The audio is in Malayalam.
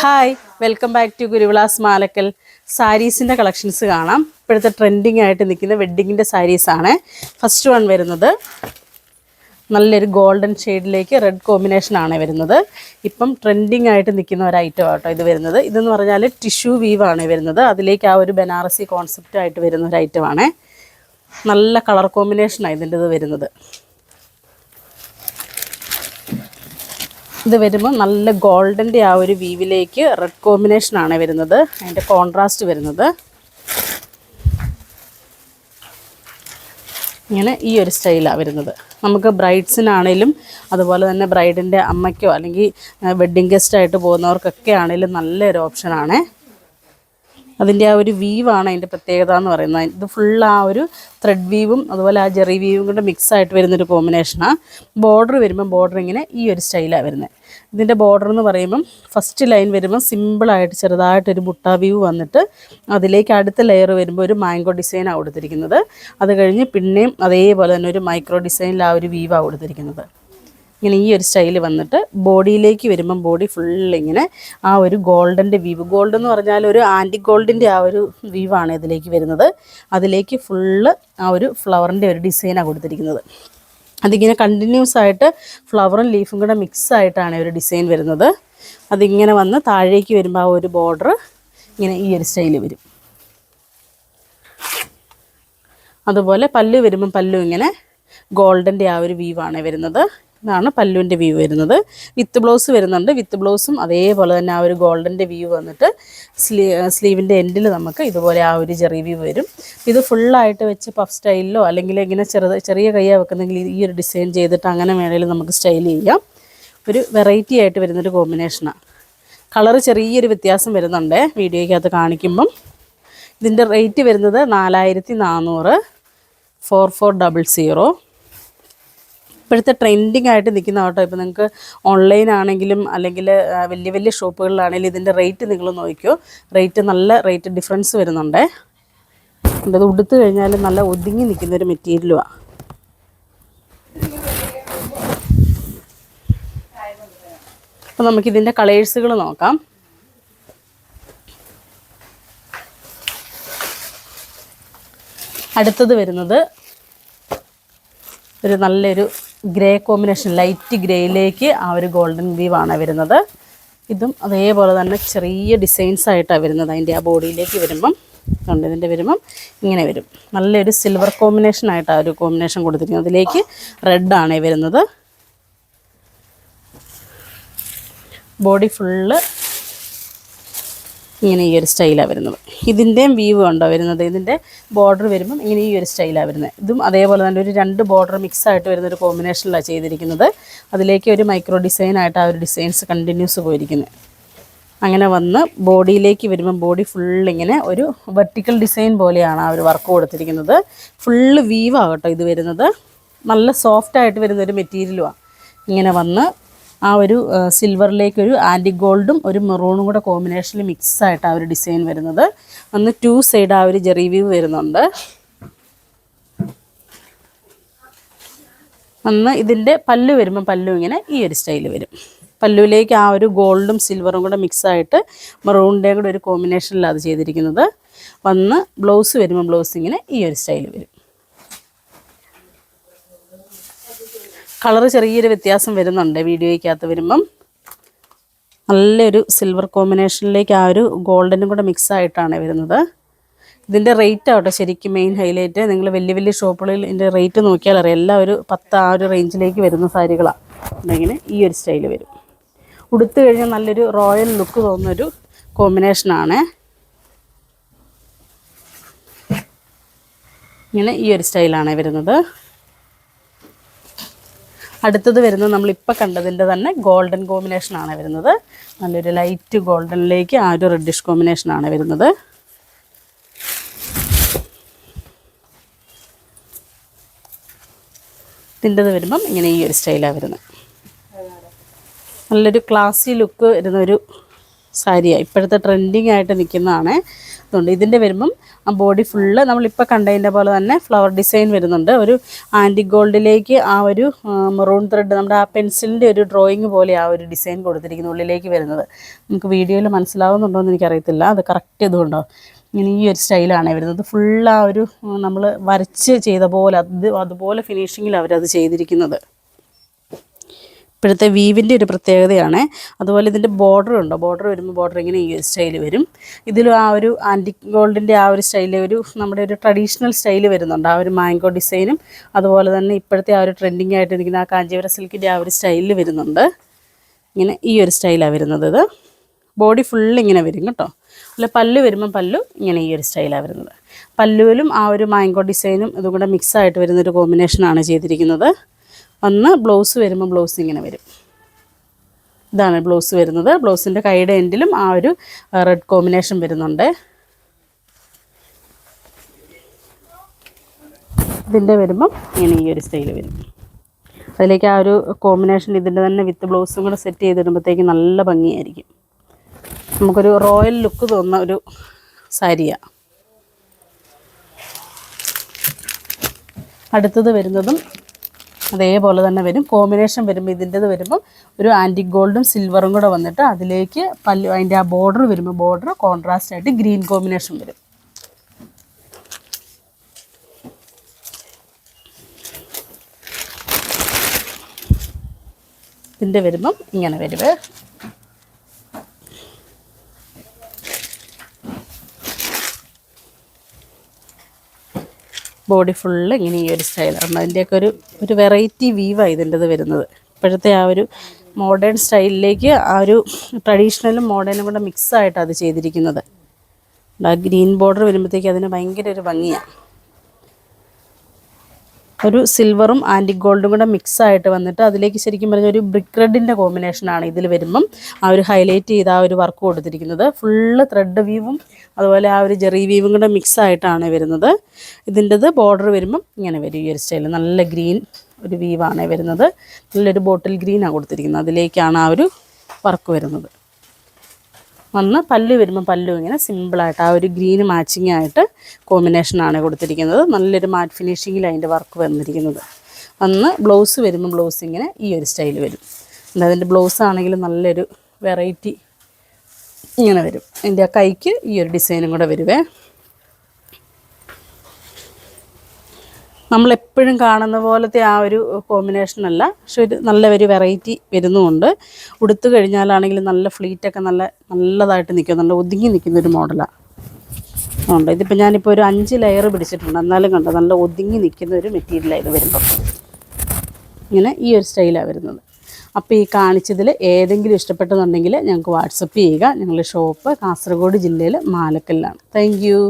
Hi, welcome back to Guruvilas Malakkal. സാരീസിൻ്റെ കളക്ഷൻസ് കാണാം. ഇപ്പോഴത്തെ ട്രെൻഡിങ് ആയിട്ട് നിൽക്കുന്ന വെഡ്ഡിങ്ങിൻ്റെ സാരീസാണ്. ഫസ്റ്റ് വൺ വരുന്നത് നല്ലൊരു ഗോൾഡൻ ഷെയ്ഡിലേക്ക് റെഡ് കോമ്പിനേഷനാണ് വരുന്നത്. ഇപ്പം ട്രെൻഡിങ് ആയിട്ട് നിൽക്കുന്ന ഒരു ഐറ്റം ആട്ടോ ഇത് വരുന്നത്. ഇതെന്ന് പറഞ്ഞാൽ ടിഷ്യൂ വീവാണ് വരുന്നത്. അതിലേക്ക് ആ ഒരു ബനാറസി കോൺസെപ്റ്റ് ആയിട്ട് വരുന്ന ഒരു ഐറ്റമാണ്. നല്ല കളർ കോമ്പിനേഷനാണ് ഇതിൻ്റെ ഇത് വരുന്നത്. ഇത് വരുമ്പോൾ നല്ല ഗോൾഡൻ്റെ ആ ഒരു വീവിലേക്ക് റെഡ് കോമ്പിനേഷനാണ് വരുന്നത്. അതിൻ്റെ കോൺട്രാസ്റ്റ് വരുന്നത് ഇങ്ങനെ ഈ ഒരു സ്റ്റൈലാണ് വരുന്നത്. നമുക്ക് ബ്രൈഡ്സിനാണേലും അതുപോലെ തന്നെ ബ്രൈഡിൻ്റെ അമ്മയ്ക്കോ അല്ലെങ്കിൽ വെഡ്ഡിങ് ഗസ്റ്റായിട്ട് പോകുന്നവർക്കൊക്കെ ആണെങ്കിലും നല്ലൊരു ഓപ്ഷനാണ്. അതിൻ്റെ ആ ഒരു വീവാണ് അതിൻ്റെ പ്രത്യേകത എന്ന് പറയുന്നത്. ഇത് ഫുൾ ആ ഒരു ത്രെഡ് വീവും അതുപോലെ ആ ജെറി വീവും കൊണ്ട് മിക്സായിട്ട് വരുന്നൊരു കോമ്പിനേഷനാണ്. ബോർഡർ വരുമ്പം ബോർഡർ ഇങ്ങനെ ഈ ഒരു സ്റ്റൈലാണ് വരുന്നത്. ഇതിൻ്റെ ബോർഡർ എന്ന് പറയുമ്പം ഫസ്റ്റ് ലൈൻ വരുമ്പം സിമ്പിളായിട്ട് ചെറുതായിട്ടൊരു ബുട്ട വ്യൂ വന്നിട്ട് അതിലേക്ക് അടുത്ത ലെയർ വരുമ്പോൾ ഒരു മാംഗോ ഡിസൈനാണ് കൊടുത്തിരിക്കുന്നത്. അത് കഴിഞ്ഞ് പിന്നെയും അതേപോലെ തന്നെ ഒരു മൈക്രോ ഡിസൈനിൽ ആ ഒരു വീവാണ് കൊടുത്തിരിക്കുന്നത്. ഇങ്ങനെ ഈ ഒരു സ്റ്റൈൽ വന്നിട്ട് ബോഡിയിലേക്ക് വരുമ്പം ബോഡി ഫുള്ളിങ്ങനെ ആ ഒരു ഗോൾഡൻ്റെ വീവ്, ഗോൾഡ് എന്ന് പറഞ്ഞാൽ ഒരു ആൻറ്റി ഗോൾഡിൻ്റെ ആ ഒരു വീവാണ് ഇതിലേക്ക് വരുന്നത്. അതിലേക്ക് ഫുള്ള് ആ ഒരു ഫ്ലവറിൻ്റെ ഒരു ഡിസൈനാണ് കൊടുത്തിരിക്കുന്നത്. അതിങ്ങനെ കണ്ടിന്യൂസ് ആയിട്ട് ഫ്ലവറും ലീഫും കൂടെ മിക്സ് ആയിട്ടാണ് ഒരു ഡിസൈൻ വരുന്നത്. അതിങ്ങനെ വന്ന് താഴേക്ക് വരുമ്പോൾ ആ ഒരു ബോർഡർ ഇങ്ങനെ ഈ ഒരു സ്റ്റൈൽ വരും. അതുപോലെ പല്ലു വരുമ്പം പല്ലു ഇങ്ങനെ ഗോൾഡൻ്റെ ആ ഒരു വീവാണ് വരുന്നത്. ഇതാണ് പല്ലുവിൻ്റെ വ്യൂ വരുന്നത്. വിത്ത് ബ്ലൗസ് വരുന്നുണ്ട്. വിത്ത് ബ്ലൗസും അതേപോലെ തന്നെ ആ ഒരു ഗോൾഡൻ്റെ വ്യൂ വന്നിട്ട് സ്ലീവിൻ്റെ എൻഡിൽ നമുക്ക് ഇതുപോലെ ആ ഒരു ചെറിയ വ്യൂ വരും. ഇത് ഫുള്ളായിട്ട് വെച്ച് പഫ് സ്റ്റൈലിലോ അല്ലെങ്കിൽ ഇങ്ങനെ ചെറിയ കയ്യാണ് വെക്കുന്നെങ്കിൽ ഈ ഒരു ഡിസൈൻ ചെയ്തിട്ട് അങ്ങനെ വേണമെങ്കിലും നമുക്ക് സ്റ്റൈൽ ചെയ്യാം. ഒരു വെറൈറ്റി ആയിട്ട് വരുന്നൊരു കോമ്പിനേഷനാണ്. കളറ് ചെറിയൊരു വ്യത്യാസം വരുന്നുണ്ട് വീഡിയോയ്ക്കകത്ത് കാണിക്കുമ്പം. ഇതിൻ്റെ റേറ്റ് വരുന്നത് 4400 4400. ഇപ്പോഴത്തെ ട്രെൻഡിങ് ആയിട്ട് നിൽക്കുന്ന കേട്ടോ. ഇപ്പോൾ നിങ്ങൾക്ക് ഓൺലൈൻ ആണെങ്കിലും അല്ലെങ്കിൽ വലിയ വലിയ ഷോപ്പുകളിലാണെങ്കിലും ഇതിൻ്റെ റേറ്റ് നിങ്ങൾ നോക്കിയോ. നല്ല റേറ്റ് ഡിഫറൻസ് വരുന്നുണ്ട്. അത് ഉടുത്ത് കഴിഞ്ഞാൽ നല്ല ഒതുങ്ങി നിൽക്കുന്നൊരു മെറ്റീരിയലുമാണ്. അപ്പോൾ നമുക്കിതിൻ്റെ കളേഴ്സുകൾ നോക്കാം. അടുത്തത് വരുന്നത് ഒരു നല്ലൊരു ഗ്രേ കോമ്പിനേഷൻ, ലൈറ്റ് ഗ്രേയിലേക്ക് ആ ഒരു ഗോൾഡൻ വീവാണ് വരുന്നത്. ഇതും അതേപോലെ തന്നെ ചെറിയ ഡിസൈൻസ് ആയിട്ടാണ് വരുന്നത്. അതിൻ്റെ ആ ബോഡിയിലേക്ക് വരുമ്പം ഉണ്ട്. ഇതിൻ്റെ വരുമ്പം ഇങ്ങനെ വരും. നല്ലൊരു സിൽവർ കോമ്പിനേഷനായിട്ടാണ് ഒരു കോമ്പിനേഷൻ കൊടുത്തിരിക്കുന്നത്. അതിലേക്ക് റെഡാണ് വരുന്നത്. ബോഡി ഫുള്ള് ഇങ്ങനെ ഈ ഒരു സ്റ്റൈലാണ് വരുന്നത്. ഇതിൻ്റെയും വീവ് ഉണ്ടോ വരുന്നത്. ഇതിൻ്റെ ബോർഡർ വരുമ്പം ഇങ്ങനെ ഈ ഒരു സ്റ്റൈലാണ് വരുന്നത്. ഇതും അതേപോലെ തന്നെ ഒരു 2 ബോർഡർ മിക്സായിട്ട് വരുന്നൊരു കോമ്പിനേഷനിലാണ് ചെയ്തിരിക്കുന്നത്. അതിലേക്ക് ഒരു മൈക്രോ ഡിസൈനായിട്ട് ആ ഒരു ഡിസൈൻസ് കണ്ടിന്യൂസ് പോയിരിക്കുന്നത്. അങ്ങനെ വന്ന് ബോഡിയിലേക്ക് വരുമ്പം ബോഡി ഫുള്ളിങ്ങനെ ഒരു വെർട്ടിക്കൽ ഡിസൈൻ പോലെയാണ് ആ ഒരു വർക്ക് കൊടുത്തിരിക്കുന്നത്. ഫുള്ള് വീവാകട്ടോ ഇത് വരുന്നത്. നല്ല സോഫ്റ്റായിട്ട് വരുന്നൊരു മെറ്റീരിയലുമാണ്. ഇങ്ങനെ വന്ന് ആ ഒരു സിൽവറിലേക്കൊരു ആൻറ്റി ഗോൾഡും ഒരു മെറൂണും കൂടെ കോമ്പിനേഷനിൽ മിക്സായിട്ട് ആ ഒരു ഡിസൈൻ വരുന്നത്. ഒന്ന് 2 സൈഡ് ആ ഒരു ജെറി വ്യൂ വരുന്നുണ്ട്. അന്ന് ഇതിൻ്റെ പല്ലു വരുമ്പം പല്ലു ഇങ്ങനെ ഈ ഒരു സ്റ്റൈൽ വരും. പല്ലുവിലേക്ക് ആ ഒരു ഗോൾഡും സിൽവറും കൂടെ മിക്സായിട്ട് മെറൂണിൻ്റെയും കൂടെ ഒരു കോമ്പിനേഷനിലാണ് അത് ചെയ്തിരിക്കുന്നത്. വന്ന് ബ്ലൗസ് വരുമ്പോൾ ബ്ലൗസ് ഇങ്ങനെ ഈ ഒരു സ്റ്റൈൽ വരും. കളറ് ചെറിയൊരു വ്യത്യാസം വരുന്നുണ്ട് വീഡിയോയ്ക്കകത്ത് വരുമ്പം. നല്ലൊരു സിൽവർ കോമ്പിനേഷനിലേക്ക് ആ ഒരു ഗോൾഡനും കൂടെ മിക്സായിട്ടാണ് വരുന്നത്. ഇതിൻ്റെ റേറ്റ് ആവട്ടെ ശരിക്കും മെയിൻ ഹൈലൈറ്റ്. നിങ്ങൾ വലിയ വലിയ ഷോപ്പുകളിൽ ഇതിൻ്റെ റേറ്റ് നോക്കിയാൽ അറിയാം. എല്ലാം ഒരു 10 ആ ഒരു റേഞ്ചിലേക്ക് വരുന്ന സാരികളാണ്. ഇങ്ങനെ ഈ ഒരു സ്റ്റൈൽ വരും. ഉടുത്ത് കഴിഞ്ഞാൽ നല്ലൊരു റോയൽ ലുക്ക് തോന്നുന്നൊരു കോമ്പിനേഷനാണ്. ഇങ്ങനെ ഈ ഒരു സ്റ്റൈലാണ് വരുന്നത്. അടുത്തത് വരുന്നത് നമ്മളിപ്പോൾ കണ്ടതിൻ്റെ തന്നെ ഗോൾഡൻ കോമ്പിനേഷനാണ് വരുന്നത്. നല്ലൊരു ലൈറ്റ് ഗോൾഡനിലേക്ക് ആ ഒരു റെഡിഷ് കോമ്പിനേഷനാണ് വരുന്നത്. ഇതിൻ്റെത് വരുമ്പം ഇങ്ങനെ ഈ ഒരു സ്റ്റൈലാണ് വരുന്നത്. നല്ലൊരു ക്ലാസി ലുക്ക് വരുന്നൊരു സാരിയാണ്, ഇപ്പോഴത്തെ ട്രെൻഡിങ് ആയിട്ട് നിൽക്കുന്നതാണ്. അതുകൊണ്ട് ഇതിൻ്റെ വരുമ്പം ആ ബോഡി ഫുള്ള് നമ്മളിപ്പോൾ കണ്ടതിൻ്റെ പോലെ തന്നെ ഫ്ലവർ ഡിസൈൻ വരുന്നുണ്ട്. ഒരു ആൻറ്റി ഗോൾഡിലേക്ക് ആ ഒരു മെറൂൺ ത്രെഡ്, നമ്മുടെ ആ പെൻസിലിൻ്റെ ഒരു ഡ്രോയിങ് പോലെ ആ ഒരു ഡിസൈൻ കൊടുത്തിരിക്കുന്ന ഉള്ളിലേക്ക് വരുന്നത്. നമുക്ക് വീഡിയോയിൽ മനസ്സിലാവുന്നുണ്ടോ എന്ന് എനിക്കറിയത്തില്ല, അത് കറക്റ്റ് ഇതുകൊണ്ടോ ഇങ്ങനെ ഈ ഒരു സ്റ്റൈലാണ് വരുന്നത്. ഫുൾ ആ ഒരു നമ്മൾ വരച്ച് ചെയ്ത പോലെ അതുപോലെ ഫിനിഷിങ്ങിൽ അവരത് ചെയ്തിരിക്കുന്നത്. ഇപ്പോഴത്തെ വീവിൻ്റെ ഒരു പ്രത്യേകതയാണ്. അതുപോലെ ഇതിൻ്റെ ബോർഡർ ഉണ്ടോ, ബോർഡർ വരുമ്പോൾ ബോർഡർ ഇങ്ങനെ ഈ ഒരു സ്റ്റൈൽ വരും. ഇതിലും ആ ഒരു ആൻറ്റിക് ഗോൾഡിൻ്റെ ആ ഒരു സ്റ്റൈൽ, ഒരു നമ്മുടെ ഒരു ട്രഡീഷണൽ സ്റ്റൈൽ വരുന്നുണ്ട്. ആ ഒരു മാംഗോ ഡിസൈനും അതുപോലെ തന്നെ ഇപ്പോഴത്തെ ആ ഒരു ട്രെൻഡിങ് ആയിട്ട് നിൽക്കുന്ന ആ കാഞ്ചീപുരം സിൽക്കിൻ്റെ ആ ഒരു സ്റ്റൈലിൽ വരുന്നുണ്ട്. ഇങ്ങനെ ഈ ഒരു സ്റ്റൈലാണ് വരുന്നത്. ഇത് ബോഡി ഫുള്ള് ഇങ്ങനെ വരും കേട്ടോ. അല്ല പല്ലു വരുമ്പം പല്ലു ഇങ്ങനെ ഈ ഒരു സ്റ്റൈലാണ് വരുന്നത്. പല്ലുവിലും ആ ഒരു മാംഗോ ഡിസൈനും ഇതും കൂടെ മിക്സായിട്ട് വരുന്നൊരു കോമ്പിനേഷനാണ് ചെയ്തിരിക്കുന്നത്. ഒന്ന് ബ്ലൗസ് വരുമ്പോൾ ബ്ലൗസ് ഇങ്ങനെ വരും. ഇതാണ് ബ്ലൗസ് വരുന്നത്. ബ്ലൗസിൻ്റെ കൈയുടെ എൻഡിലും ആ ഒരു റെഡ് കോമ്പിനേഷൻ വരുന്നുണ്ട്. ഇതിൻ്റെ വരുമ്പം ഇങ്ങനെ ഈ ഒരു സ്റ്റൈൽ വരും. അതിലേക്ക് ആ ഒരു കോമ്പിനേഷൻ ഇതിൻ്റെ തന്നെ വിത്ത് ബ്ലൗസും കൂടെ സെറ്റ് ചെയ്തിടുമ്പോഴത്തേക്ക് നല്ല ഭംഗിയായിരിക്കും. നമുക്കൊരു റോയൽ ലുക്ക് തോന്നുന്ന ഒരു സാരിയാണ്. അടുത്തത് വരുന്നതും അതേപോലെ തന്നെ വരും. കോമ്പിനേഷൻ വരുമ്പോൾ ഇതിൻ്റെത് വരുമ്പം ഒരു ആൻറ്റിക് ഗോൾഡും സിൽവറും കൂടെ വന്നിട്ട് അതിലേക്ക് പല്ലു, അതിൻ്റെ ആ ബോർഡർ വരുമ്പോൾ ബോർഡർ കോൺട്രാസ്റ്റ് ആയിട്ട് ഗ്രീൻ കോമ്പിനേഷൻ വരും. ഇതിൻ്റെ വരുമ്പം ഇങ്ങനെ വരുവേ. ബോഡി ഫുള്ള് ഇങ്ങനെ ഈ ഒരു സ്റ്റൈലാണ്. അതിൻ്റെയൊക്കെ ഒരു വെറൈറ്റി വീവാണ് ഇതിൻ്റെത് വരുന്നത്. ഇപ്പോഴത്തെ ആ ഒരു മോഡേൺ സ്റ്റൈലിലേക്ക് ആ ഒരു ട്രഡീഷണലും മോഡേണും കൂടെ മിക്സായിട്ടാണ് അത് ചെയ്തിരിക്കുന്നത്. ആ ഗ്രീൻ ബോർഡർ വരുമ്പോഴത്തേക്ക് അതിന് ഭയങ്കര ഒരു ഭംഗിയാണ്. ഒരു സിൽവറും ആൻറ്റിക് ഗോൾഡും കൂടെ മിക്സായിട്ട് വന്നിട്ട് അതിലേക്ക് ശരിക്കും പറഞ്ഞാൽ ഒരു ബ്രിക്ക് റെഡിൻ്റെ കോമ്പിനേഷനാണ് ഇതിൽ വരുമ്പം ആ ഒരു ഹൈലൈറ്റ് ചെയ്ത് ആ ഒരു വർക്ക് കൊടുത്തിരിക്കുന്നത്. ഫുള്ള് ത്രെഡ് വീവും അതുപോലെ ആ ഒരു ജെറി വീവും കൂടെ മിക്സായിട്ടാണ് വരുന്നത്. ഇതിൻ്റെത് ബോർഡർ വരുമ്പം ഇങ്ങനെ വരും ഈ ഒരു സ്റ്റൈൽ. നല്ല ഗ്രീൻ ഒരു വീവാണ് വരുന്നത്. നല്ലൊരു ബോട്ടിൽ ഗ്രീനാണ് കൊടുത്തിരിക്കുന്നത്. അതിലേക്കാണ് ആ ഒരു വർക്ക് വരുന്നത്. വന്ന് പല്ല് വരുമ്പോൾ പല്ലു ഇങ്ങനെ സിമ്പിളായിട്ട് ആ ഒരു ഗ്രീന് മാച്ചിങ് ആയിട്ട് കോമ്പിനേഷനാണ് കൊടുത്തിരിക്കുന്നത്. നല്ലൊരു മാറ്റ് ഫിനിഷിങ്ങിൽ അതിൻ്റെ വർക്ക് വന്നിരിക്കുന്നത്. വന്ന് ബ്ലൗസ് വരുമ്പോൾ ബ്ലൗസ് ഇങ്ങനെ ഈ ഒരു സ്റ്റൈൽ വരും. അതിൻ്റെ ബ്ലൗസ് ആണെങ്കിലും നല്ലൊരു വെറൈറ്റി ഇങ്ങനെ വരും. അതിൻ്റെ ആ കൈക്ക് ഈ ഒരു ഡിസൈനും കൂടെ വരുവേ. നമ്മളെപ്പോഴും കാണുന്ന പോലത്തെ ആ ഒരു കോമ്പിനേഷനല്ല, പക്ഷെ ഒരു നല്ല ഒരു വെറൈറ്റി വരുന്നുമുണ്ട്. ഉടുത്തു കഴിഞ്ഞാലാണെങ്കിലും നല്ല ഫ്ലീറ്റൊക്കെ നല്ലതായിട്ട് നിൽക്കും, നല്ല ഒതുങ്ങി നിൽക്കുന്നൊരു മോഡലാണ്. ഉണ്ട് ഇതിപ്പോൾ ഞാനിപ്പോൾ ഒരു 5 ലെയർ പിടിച്ചിട്ടുണ്ട്, എന്നാലും കണ്ടോ നല്ല ഒതുങ്ങി നിൽക്കുന്ന ഒരു മെറ്റീരിയലാണ് ഇത് വരുമ്പോൾ. ഇങ്ങനെ ഈ ഒരു സ്റ്റൈലാണ് വരുന്നത്. അപ്പോൾ ഈ കാണിച്ചതിൽ ഏതെങ്കിലും ഇഷ്ടപ്പെട്ടെന്നുണ്ടെങ്കിൽ ഞങ്ങൾക്ക് വാട്സപ്പ് ചെയ്യുക. ഞങ്ങളുടെ ഷോപ്പ് കാസർഗോഡ് ജില്ലയിൽ മാലക്കല്ലാണ്. Thank you.